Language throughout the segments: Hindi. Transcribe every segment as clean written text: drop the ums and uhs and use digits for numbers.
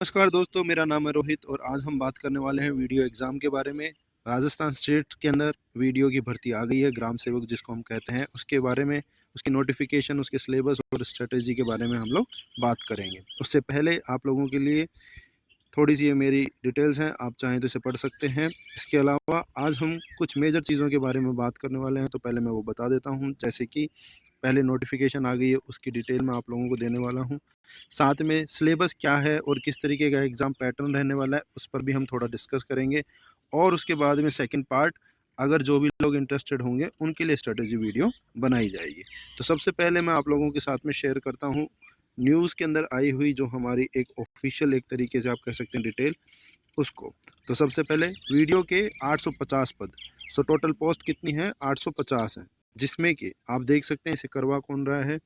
नमस्कार दोस्तों, मेरा नाम है रोहित और आज हम बात करने वाले हैं वीडियो एग्ज़ाम के बारे में। राजस्थान स्टेट के अंदर वीडियो की भर्ती आ गई है, ग्राम सेवक जिसको हम कहते हैं, उसके बारे में, उसकी नोटिफिकेशन, उसके सिलेबस और स्ट्रेटजी के बारे में हम लोग बात करेंगे। उससे पहले आप लोगों के लिए थोड़ी सी ये मेरी डिटेल्स हैं, आप चाहें तो इसे पढ़ सकते हैं। इसके अलावा आज हम कुछ मेजर चीज़ों के बारे में बात करने वाले हैं, तो पहले मैं वो बता देता हूँ। जैसे कि पहले नोटिफिकेशन आ गई है, उसकी डिटेल मैं आप लोगों को देने वाला हूँ। साथ में सिलेबस क्या है और किस तरीके का एग्ज़ाम पैटर्न रहने वाला है, उस पर भी हम थोड़ा डिस्कस करेंगे। और उसके बाद में सेकंड पार्ट, अगर जो भी लोग इंटरेस्टेड होंगे उनके लिए स्ट्रेटजी वीडियो बनाई जाएगी। तो सबसे पहले मैं आप लोगों के साथ में शेयर करता हूँ न्यूज़ के अंदर आई हुई जो हमारी एक ऑफिशियल, एक तरीके से आप कह सकते हैं, डिटेल उसको। तो सबसे पहले वीडियो के 850 पद, सो टोटल पोस्ट कितनी है? 850 है, जिसमें कि आप देख सकते हैं इसे करवा कौन रहा है?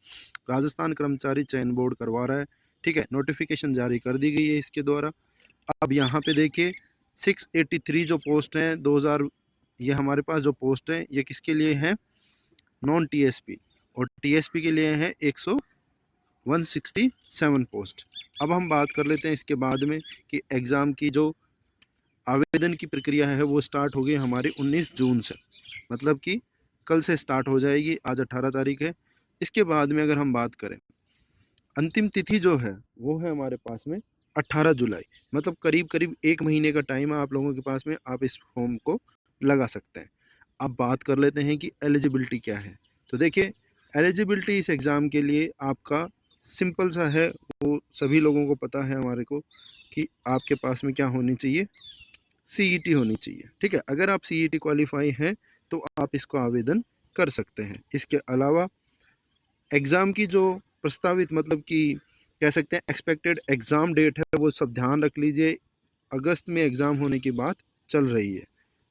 राजस्थान कर्मचारी चयन बोर्ड करवा रहा है। ठीक है, नोटिफिकेशन जारी कर दी गई है इसके द्वारा। अब यहाँ पे देखिए 683 जो पोस्ट हैं 2000, ये हमारे पास जो पोस्ट हैं ये किसके लिए हैं? नॉन टीएसपी, और टीएसपी के लिए हैं 167 पोस्ट। अब हम बात कर लेते हैं इसके बाद में कि एग्ज़ाम की जो आवेदन की प्रक्रिया है वो स्टार्ट होगी हमारी 19 जून से, मतलब कि कल से स्टार्ट हो जाएगी। आज 18 तारीख है। इसके बाद में अगर हम बात करें, अंतिम तिथि जो है वो है हमारे पास में 18 जुलाई, मतलब करीब करीब एक महीने का टाइम है आप लोगों के पास में, आप इस फॉर्म को लगा सकते हैं। अब बात कर लेते हैं कि एलिजिबिलिटी क्या है। तो देखिए, एलिजिबिलिटी इस एग्ज़ाम के लिए आपका सिंपल सा है, वो सभी लोगों को पता है हमारे को, कि आपके पास में क्या होनी चाहिए? सीईटी होनी चाहिए। ठीक है, अगर आप सीईटी क्वालिफाई हैं तो आप इसको आवेदन कर सकते हैं। इसके अलावा एग्ज़ाम की जो प्रस्तावित, मतलब कि कह सकते हैं एक्सपेक्टेड एग्ज़ाम डेट है, वो सब ध्यान रख लीजिए। अगस्त में एग्ज़ाम होने की बात चल रही है।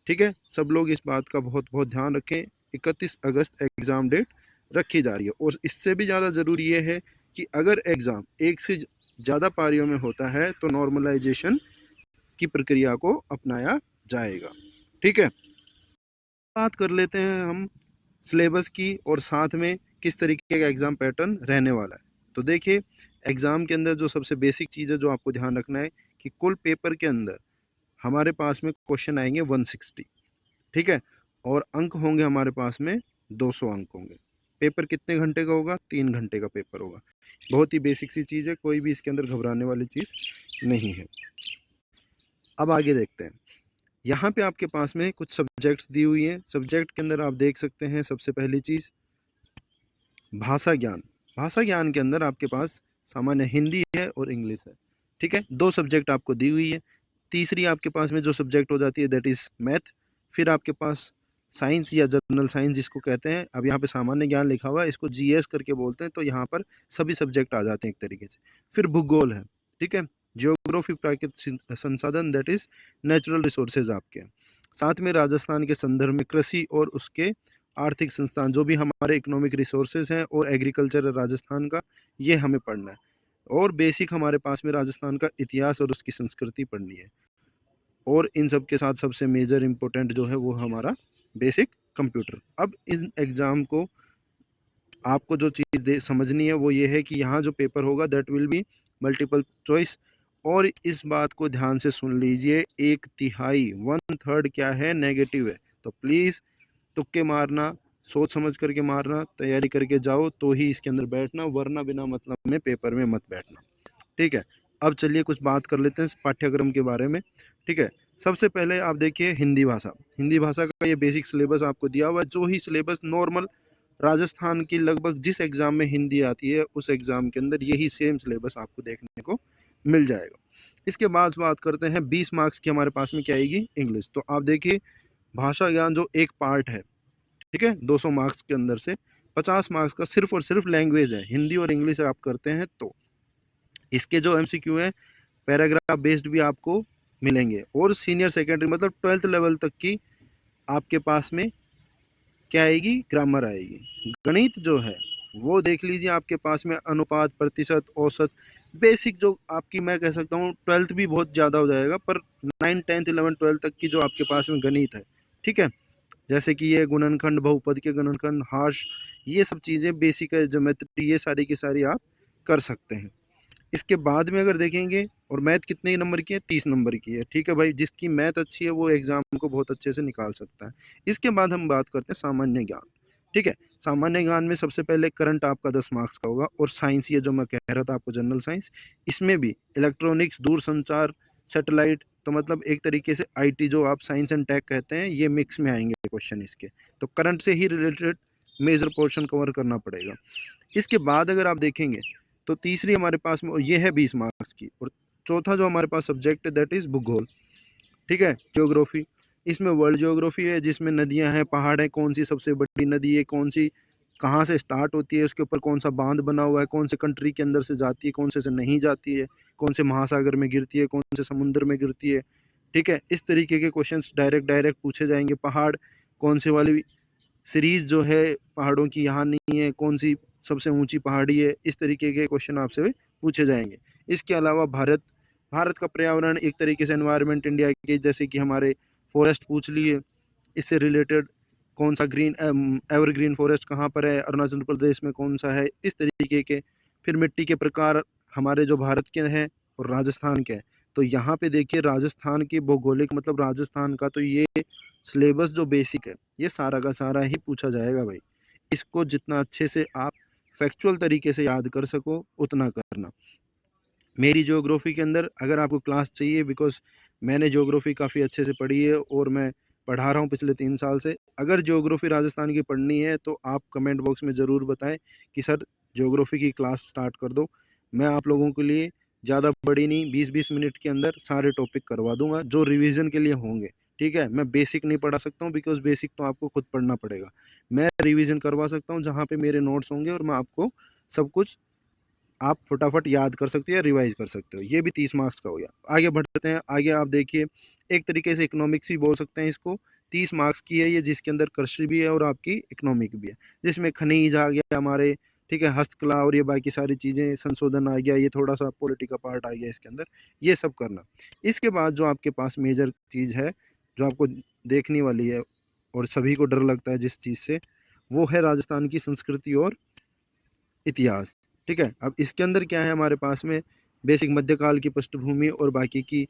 ठीक है, सब लोग इस बात का बहुत बहुत ध्यान रखें। 31 अगस्त एग्ज़ाम डेट रखी जा रही है। और इससे भी ज़्यादा ज़रूरी ये है कि अगर एग्ज़ाम एक से ज़्यादा पारियों में होता है तो नॉर्मलाइजेशन की प्रक्रिया को अपनाया जाएगा। ठीक है, बात कर लेते हैं हम सिलेबस की और साथ में किस तरीके का एग्ज़ाम पैटर्न रहने वाला है। तो देखिए, एग्ज़ाम के अंदर जो सबसे बेसिक चीज़ है जो आपको ध्यान रखना है कि कुल पेपर के अंदर हमारे पास में क्वेश्चन आएंगे 160। ठीक है, और अंक होंगे हमारे पास में 200 अंक होंगे। पेपर कितने घंटे का होगा? 3 घंटे का पेपर होगा। बहुत ही बेसिक सी चीज़ है, कोई भी इसके अंदर घबराने वाली चीज़ नहीं है। अब आगे देखते हैं। यहाँ पे आपके पास में कुछ सब्जेक्ट्स दी हुई हैं। सब्जेक्ट के अंदर आप देख सकते हैं, सबसे पहली चीज़ भाषा ज्ञान। भाषा ज्ञान के अंदर आपके पास सामान्य हिंदी है और इंग्लिश है। ठीक है, 2 सब्जेक्ट आपको दी हुई है। तीसरी आपके पास में जो सब्जेक्ट हो जाती है दैट इज़ मैथ। फिर आपके पास साइंस या जनरल साइंस जिसको कहते हैं, अब यहाँ पे सामान्य ज्ञान लिखा हुआ है, इसको जीएस करके बोलते हैं, तो यहाँ पर सभी सब्जेक्ट आ जाते हैं एक तरीके से। फिर भूगोल है। ठीक है, जियोग्राफी, प्राकृतिक संसाधन दैट इज़ नेचुरल रिसोर्सेज आपके हैं। साथ में राजस्थान के संदर्भ में कृषि और उसके आर्थिक संस्थान, जो भी हमारे इकोनॉमिक रिसोर्सेज हैं और एग्रीकल्चर राजस्थान का, ये हमें पढ़ना है। और बेसिक हमारे पास में राजस्थान का इतिहास और उसकी संस्कृति पढ़नी है। और इन सब के साथ सबसे मेजर इम्पोर्टेंट जो है वो हमारा बेसिक कंप्यूटर। अब इन एग्ज़ाम को आपको जो चीज़ समझनी है वो ये है कि यहाँ जो पेपर होगा that will be multiple choice. और इस बात को ध्यान से सुन लीजिए, 1/3 1/3 क्या है? नेगेटिव है। तो प्लीज़ तुक्के मारना, सोच समझ करके मारना, तैयारी करके जाओ तो ही इसके अंदर बैठना, वरना बिना मतलब में पेपर में मत बैठना। ठीक है, अब चलिए कुछ बात कर लेते हैं इस पाठ्यक्रम के बारे में। ठीक है, सबसे पहले आप देखिए हिंदी भाषा। हिंदी भाषा का ये बेसिक सिलेबस आपको दिया हुआ है, जो ही सिलेबस नॉर्मल राजस्थान की लगभग जिस एग्ज़ाम में हिंदी आती है उस एग्ज़ाम के अंदर यही सेम सिलेबस आपको देखने को मिल जाएगा। इसके बाद बात करते हैं 20 मार्क्स की हमारे पास में क्या आएगी? इंग्लिश। तो आप देखिए, भाषा ज्ञान जो एक पार्ट है, ठीक है, 200 मार्क्स के अंदर से 50 मार्क्स का सिर्फ और सिर्फ लैंग्वेज है, हिंदी और इंग्लिश आप करते हैं तो। इसके जो एमसीक्यू है पैराग्राफ बेस्ड भी आपको मिलेंगे। और सीनियर सेकेंडरी मतलब 12th लेवल तक की आपके पास में क्या आएगी? ग्रामर आएगी। गणित जो है वो देख लीजिए, आपके पास में अनुपात, प्रतिशत, औसत, बेसिक जो आपकी, मैं कह सकता हूँ 12th भी बहुत ज़्यादा हो जाएगा, पर 9, 10th, 11, 12 तक की जो आपके पास में गणित है, ठीक है, जैसे कि ये गुणनखंड, बहुपद के गुणनखंड, हाश, ये सब चीज़ें बेसिक है, ज्योमेट्री, ये सारी की सारी आप कर सकते हैं। इसके बाद में अगर देखेंगे, और मैथ कितने नंबर की है, 30 नंबर की है, ठीक है भाई। जिसकी मैथ अच्छी है वो एग्जाम को बहुत अच्छे से निकाल सकता है। इसके बाद हम बात करते हैं सामान्य ज्ञान, ठीक है। सामान्य ज्ञान में सबसे पहले करंट आपका 10 मार्क्स का होगा, और साइंस, ये जो मैं कह रहा था आपको जनरल साइंस, इसमें भी इलेक्ट्रॉनिक्स, दूरसंचार, सैटेलाइट, तो मतलब एक तरीके से आईटी जो आप साइंस एंड टेक कहते हैं, ये मिक्स में आएंगे क्वेश्चन इसके। तो करंट से ही रिलेटेड मेजर पोर्शन कवर करना पड़ेगा। इसके बाद अगर आप देखेंगे तो तीसरी हमारे पास में, और ये है 20 मार्क्स की, और चौथा जो हमारे पास सब्जेक्ट है दैट इज़ भूगोल, ठीक है, ज्योग्राफी। इसमें वर्ल्ड ज्योग्राफी है, जिसमें नदियां हैं, पहाड़ हैं, कौन सी सबसे बड़ी नदी है, कौन सी कहाँ से स्टार्ट होती है, उसके ऊपर कौन सा बांध बना हुआ है, कौन से कंट्री के अंदर से जाती है, कौन से नहीं जाती है, कौन से महासागर में गिरती है, कौन से समुद्र में गिरती है, ठीक है। इस तरीके के क्वेश्चंस डायरेक्ट डायरेक्ट पूछे जाएंगे। पहाड़, कौन से वाली सीरीज जो है पहाड़ों की यहाँ नहीं है, कौन सी सबसे ऊंची पहाड़ी है, इस तरीके के क्वेश्चन आपसे पूछे जाएंगे। इसके अलावा भारत भारत का पर्यावरण, एक तरीके से एनवायरनमेंट इंडिया के, जैसे कि हमारे फॉरेस्ट पूछ लिए, इससे रिलेटेड कौन सा ग्रीन एवरग्रीन फॉरेस्ट कहाँ पर है, अरुणाचल प्रदेश में कौन सा है, इस तरीके के। फिर मिट्टी के प्रकार हमारे जो भारत के हैं और राजस्थान के हैं, तो यहाँ पे देखिए राजस्थान की भौगोलिक, मतलब राजस्थान का तो ये सिलेबस जो बेसिक है, ये सारा का सारा ही पूछा जाएगा भाई। इसको जितना अच्छे से आप फैक्चुअल तरीके से याद कर सको उतना करना। मेरी ज्योग्राफी के अंदर अगर आपको क्लास चाहिए, बिकॉज मैंने ज्योग्राफी काफ़ी अच्छे से पढ़ी है और मैं पढ़ा रहा हूँ पिछले 3 साल से। अगर ज्योग्राफी राजस्थान की पढ़नी है तो आप कमेंट बॉक्स में ज़रूर बताएं कि सर ज्योग्राफी की क्लास स्टार्ट कर दो। मैं आप लोगों के लिए ज़्यादा बड़ी नहीं, 20-20 मिनट के अंदर सारे टॉपिक करवा दूंगा जो रिवीजन के लिए होंगे, ठीक है। मैं बेसिक नहीं पढ़ा सकता हूँ, बिकॉज बेसिक तो आपको खुद पढ़ना पड़ेगा। मैं रिवीजन करवा सकता हूँ जहाँ पे मेरे नोट्स होंगे, और मैं आपको सब कुछ आप फटाफट याद कर सकते हो या रिवाइज कर सकते हो। ये भी 30 मार्क्स का हो गया। आगे बढ़ते हैं। आगे आप देखिए, एक तरीके से इकोनॉमिक्स ही बोल सकते हैं इसको। 30 मार्क्स की है ये, जिसके अंदर कृषि भी है और आपकी इकोनॉमिक भी है, जिसमें खनिज आ गया हमारे, ठीक है, हस्तकला और ये बाकी सारी चीज़ें, संशोधन आ गया, ये थोड़ा सा पॉलिटी का पार्ट आ गया इसके अंदर, ये सब करना। इसके बाद जो आपके पास मेजर चीज़ है जो आपको देखने वाली है और सभी को डर लगता है जिस चीज़ से, वो है राजस्थान की संस्कृति और इतिहास, ठीक है। अब इसके अंदर क्या है हमारे पास में, बेसिक मध्यकाल की पृष्ठभूमि और बाकी की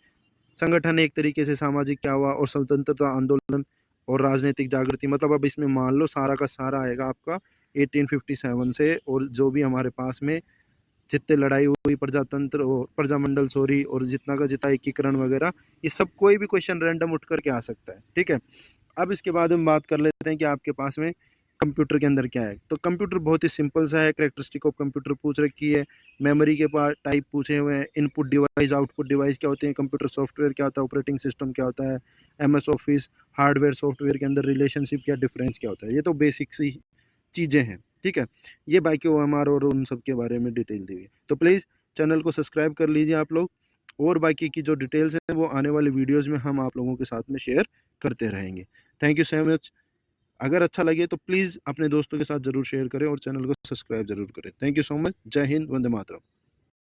संगठन, एक तरीके से सामाजिक क्या हुआ, और स्वतंत्रता आंदोलन और राजनीतिक जागृति। मतलब अब इसमें मान लो सारा का सारा आएगा आपका 1857 से, और जो भी हमारे पास में जितने लड़ाई हुई, प्रजातंत्र और प्रजामंडल सॉरी, और जितना का जितना एकीकरण वगैरह, ये सब कोई भी क्वेश्चन रैंडम उठ करके आ सकता है, ठीक है। अब इसके बाद हम बात कर लेते हैं कि आपके पास में कंप्यूटर के अंदर क्या है। तो कंप्यूटर बहुत ही सिंपल सा है। कैरेक्टरिस्टिक ऑफ कंप्यूटर पूछ रखी है, मेमोरी के पास टाइप पूछे हुए हैं, इनपुट डिवाइस आउटपुट डिवाइस क्या होते हैं, कंप्यूटर सॉफ्टवेयर क्या होता है, ऑपरेटिंग सिस्टम क्या होता है, एमएस ऑफिस, हार्डवेयर सॉफ्टवेयर के अंदर रिलेशनशिप क्या, डिफरेंस क्या होता है। ये तो बेसिक सी चीज़ें हैं, ठीक है। ये बाकी ओएमआर और उन सब के बारे में डिटेल दी हुई है। तो प्लीज़ चैनल को सब्सक्राइब कर लीजिए आप लोग, और बाकी की जो डिटेल्स हैं वो आने वाले वीडियोज़ में हम आप लोगों के साथ में शेयर करते रहेंगे। Thank you so much. अगर अच्छा लगे तो प्लीज़ अपने दोस्तों के साथ ज़रूर शेयर करें और चैनल को सब्सक्राइब ज़रूर करें। Thank you so much. जय हिंद, वंदे मातरम।